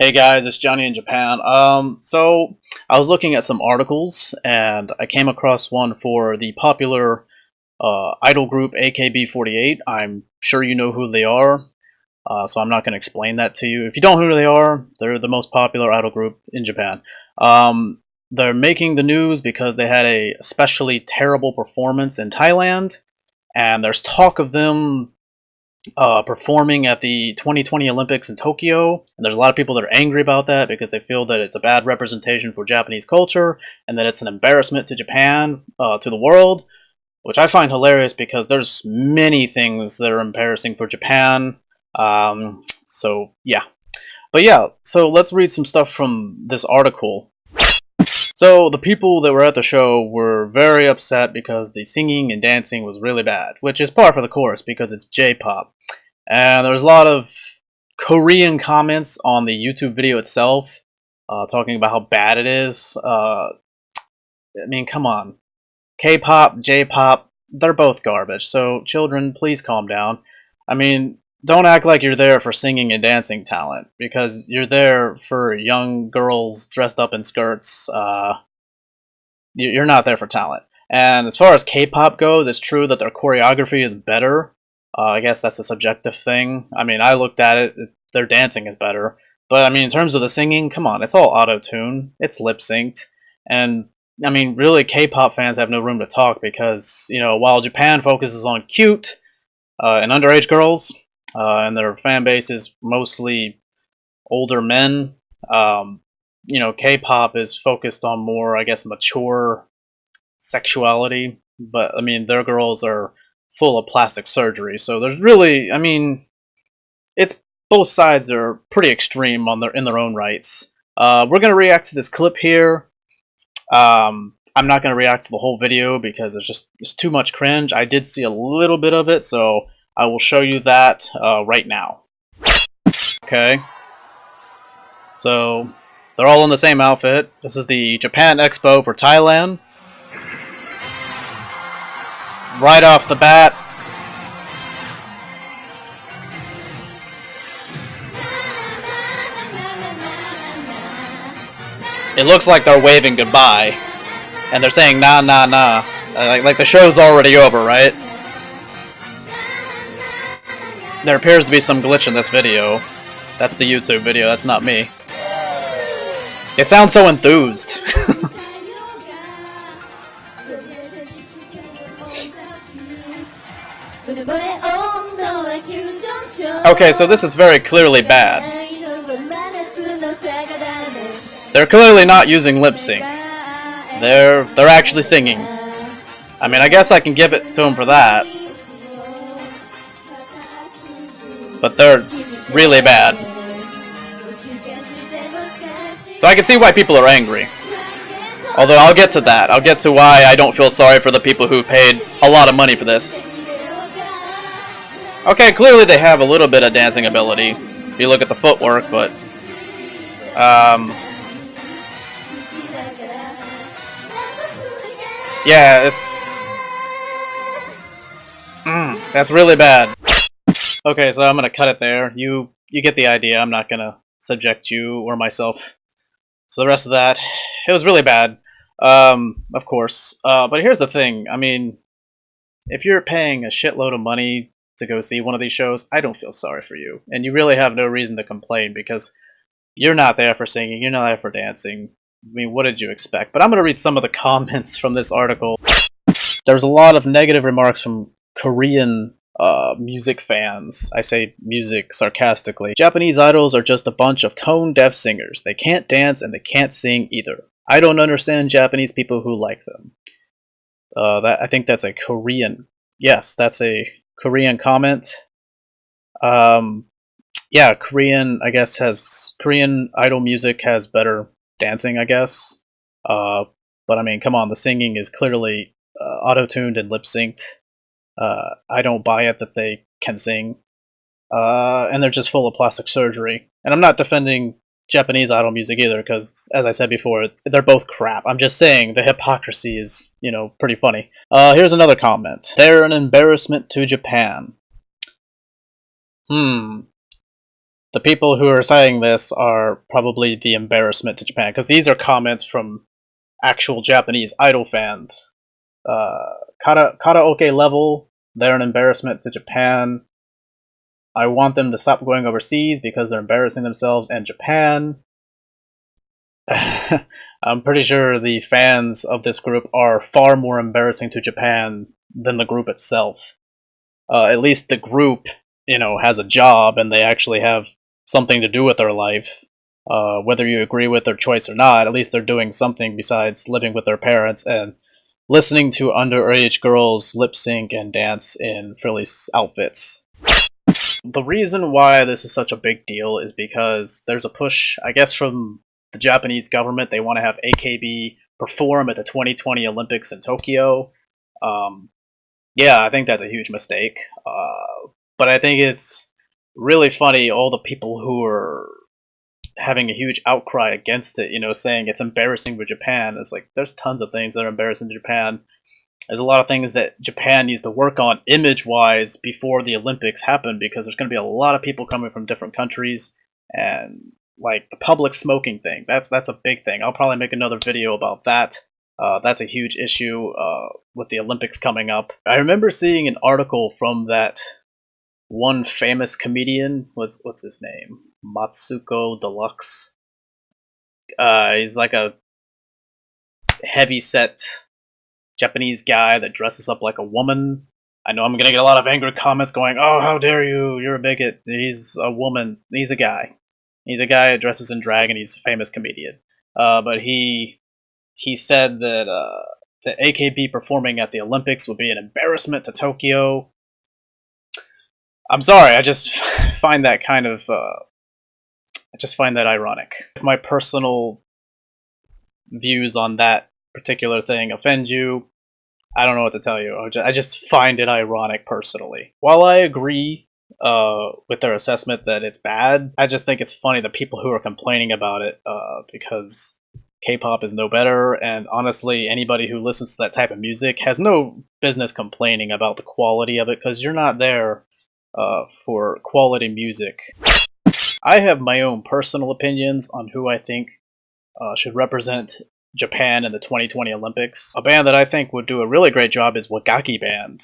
Hey guys, it's Johnny in Japan. So I was looking at some articles and I came across one for the popular idol group AKB48. I'm sure you know who they are, so I'm not going to explain that to you. If you don't know who they are, they're the most popular idol group in Japan. They're making the news because they had a especially terrible performance in Thailand, and there's talk of them performing at the 2020 Olympics in Tokyo, and there's a lot of people that are angry about that because they feel that it's a bad representation for Japanese culture and that it's an embarrassment to Japan, to the world, which I find hilarious because there's many things that are embarrassing for Japan. So yeah, but yeah, so let's read some stuff from this article. So the people that were at the show were very upset because the singing and dancing was really bad, which is par for the course because it's J-pop. And there was a lot of Korean comments on the YouTube video itself, talking about how bad it is. I mean, come on. K-pop, J-pop, they're both garbage, so children, please calm down. I mean, don't act like you're there for singing and dancing talent, because you're there for young girls dressed up in skirts. You're not there for talent. And as far as K-pop goes, it's true that their choreography is better. I guess that's a subjective thing. I mean, I looked at it, their dancing is better. But I mean, in terms of the singing, come on, it's all auto-tune, it's lip-synced. And I mean, really, K-pop fans have no room to talk because, you know, while Japan focuses on cute and underage girls, and their fan base is mostly older men. You know, K-pop is focused on more, I guess, mature sexuality. But I mean, their girls are full of plastic surgery, so there's really, I mean, it's both sides are pretty extreme on in their own rights. We're gonna react to this clip here. I'm not gonna react to the whole video because it's too much cringe. I did see a little bit of it, so I will show you that right now. Okay. So, they're all in the same outfit. This is the Japan Expo for Thailand. Right off the bat. It looks like they're waving goodbye. And they're saying nah nah nah. Like the show's already over, right? There appears to be some glitch in this video. That's the YouTube video, that's not me. They sound so enthused. Okay, so this is very clearly bad. They're clearly not using lip sync. They're actually singing. I mean, I guess I can give it to them for that. But they're really bad. So I can see why people are angry. Although I'll get to that. I'll get to why I don't feel sorry for the people who paid a lot of money for this. Okay, clearly they have a little bit of dancing ability, if you look at the footwork, but... yeah, it's... that's really bad. Okay, so I'm gonna cut it there. You get the idea. I'm not gonna subject you or myself. So the rest of that, it was really bad. Of course. But here's the thing. I mean, if you're paying a shitload of money to go see one of these shows, I don't feel sorry for you. And you really have no reason to complain because you're not there for singing, you're not there for dancing. I mean, what did you expect? But I'm gonna read some of the comments from this article. There's a lot of negative remarks from Korean music fans. I say music sarcastically. Japanese idols are just a bunch of tone-deaf singers. They can't dance and they can't sing either. I don't understand Japanese people who like them. I think that's a Korean. Yes, that's a Korean comment. Yeah, Korean, I guess, Korean idol music has better dancing, I guess. But I mean, come on, the singing is clearly auto-tuned and lip-synced. I don't buy it that they can sing. And they're just full of plastic surgery. And I'm not defending Japanese idol music either, because, as I said before, they're both crap. I'm just saying the hypocrisy is, you know, pretty funny. Here's another comment. They're an embarrassment to Japan. the people who are saying this are probably the embarrassment to Japan, because these are comments from actual Japanese idol fans. Karaoke level, they're an embarrassment to Japan. I want them to stop going overseas because they're embarrassing themselves and Japan. I'm pretty sure the fans of this group are far more embarrassing to Japan than the group itself. At least the group, has a job and they actually have something to do with their life. Whether you agree with their choice or not, at least they're doing something besides living with their parents and listening to underage girls lip sync and dance in frilly outfits. The reason why this is such a big deal is because there's a push, I guess, from the Japanese government. They want to have AKB perform at the 2020 Olympics in Tokyo. Yeah, I think that's a huge mistake. But I think it's really funny, all the people who are having a huge outcry against it, saying it's embarrassing for Japan. It's like, there's tons of things that are embarrassing to Japan. There's a lot of things that Japan needs to work on image-wise before the Olympics happen, because there's going to be a lot of people coming from different countries, and like the public smoking thing, that's a big thing. I'll probably make another video about that. That's a huge issue with the Olympics coming up. I remember seeing an article from that one famous comedian, what's his name? Matsuko Deluxe. He's like a heavy-set Japanese guy that dresses up like a woman. I know I'm gonna get a lot of angry comments going, "Oh, how dare you, you're a bigot." He's a woman. He's a guy. He's a guy that dresses in drag, and he's a famous comedian. But he said that the AKB performing at the Olympics would be an embarrassment to Tokyo. I'm sorry, I just find that kind of ironic. If my personal views on that particular thing offend you, I don't know what to tell you. I just find it ironic personally. While I agree with their assessment that it's bad, I just think it's funny the people who are complaining about it, because K-pop is no better, and honestly, anybody who listens to that type of music has no business complaining about the quality of it, because you're not there for quality music. I have my own personal opinions on who I think should represent Japan in the 2020 Olympics. A band that I think would do a really great job is Wagakki Band.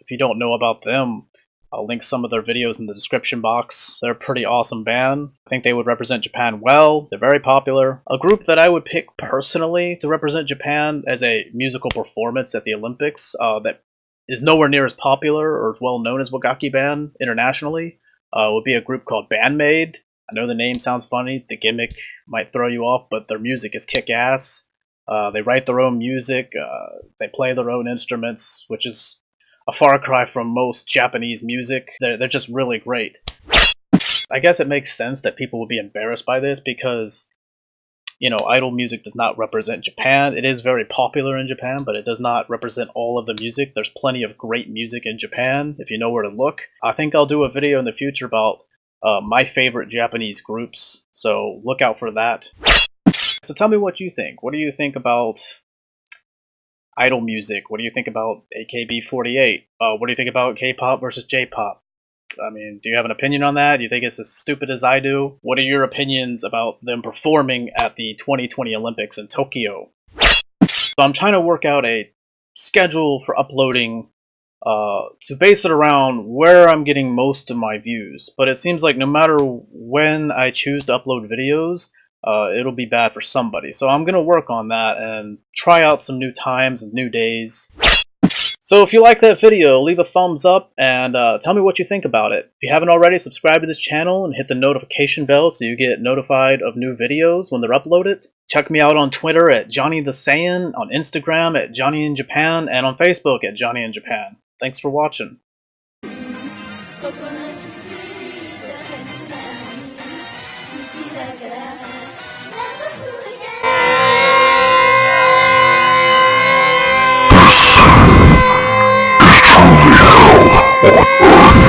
If you don't know about them, I'll link some of their videos in the description box. They're a pretty awesome band. I think they would represent Japan well. They're very popular. A group that I would pick personally to represent Japan as a musical performance at the Olympics that is nowhere near as popular or as well known as Wagakki Band internationally would be a group called Band-Maid. I know the name sounds funny, the gimmick might throw you off, but their music is kick-ass. They write their own music, they play their own instruments, which is a far cry from most Japanese music. They're just really great. I guess it makes sense that people would be embarrassed by this because, idol music does not represent Japan. It is very popular in Japan, but it does not represent all of the music. There's plenty of great music in Japan, if you know where to look. I think I'll do a video in the future about my favorite Japanese groups, so look out for that. So tell me what you think. What do you think about idol music? What do you think about AKB48? What do you think about K-pop versus J-pop? I mean, do you have an opinion on that? Do you think it's as stupid as I do? What are your opinions about them performing at the 2020 Olympics in Tokyo? So I'm trying to work out a schedule for uploading to base it around where I'm getting most of my views. But it seems like no matter when I choose to upload videos, it'll be bad for somebody. So I'm going to work on that and try out some new times and new days. So if you like that video, leave a thumbs up and tell me what you think about it. If you haven't already, subscribe to this channel and hit the notification bell so you get notified of new videos when they're uploaded. Check me out on Twitter at Johnny the Saiyan, on Instagram at Johnny in Japan, and on Facebook at Johnny in Japan. Thanks for watching. On Earth.